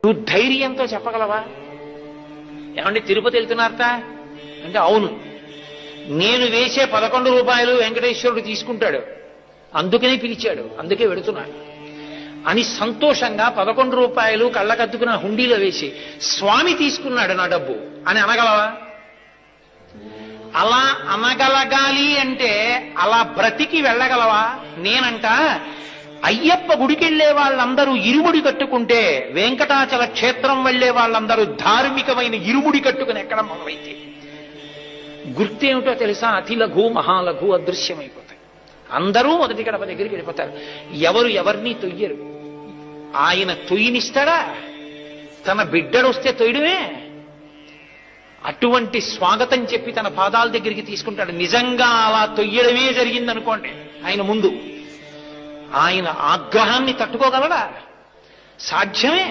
నువ్వు ధైర్యంతో చెప్పగలవా? ఏమంటే తిరుపతి వెళ్తున్నారట అంటే అవును, నేను వేసే 11 రూపాయలు వెంకటేశ్వరుడు తీసుకుంటాడు, అందుకనే పిలిచాడు, అందుకే వెడుతున్నాడు అని సంతోషంగా 11 రూపాయలు కళ్ళకద్దుకున్న హుండీలో వేసి స్వామి తీసుకున్నాడు నా డబ్బు అని అనగలవా? అలా అనగలగాలి అంటే అలా బ్రతికి వెళ్ళగలవా? నేనంట అయ్యప్ప గుడికెళ్లే వాళ్ళందరూ ఇరుముడి కట్టుకుంటే వెంకటాచల క్షేత్రం వెళ్లే వాళ్ళందరూ ధార్మికమైన ఇరుముడి కట్టుకుని ఎక్కడం మొదలైతే గుర్తేమిటో తెలుసా? అతి లఘు మహాలఘు అదృశ్యమైపోతాయి. అందరూ మొదటి గడప దగ్గరికి వెళ్ళిపోతారు. ఎవరు ఎవరిని తొయ్యరు. ఆయన తొయ్యినిస్తాడా? తన బిడ్డడు వస్తే తొయ్యడమే. అటువంటి స్వాగతం చెప్పి తన పాదాల దగ్గరికి తీసుకుంటాడు. నిజంగా అలా తొయ్యడమే జరిగిందనుకోండి ఆయన ముందు, ఆయన ఆగ్రహాన్ని తట్టుకోగలడా? సాధ్యమే.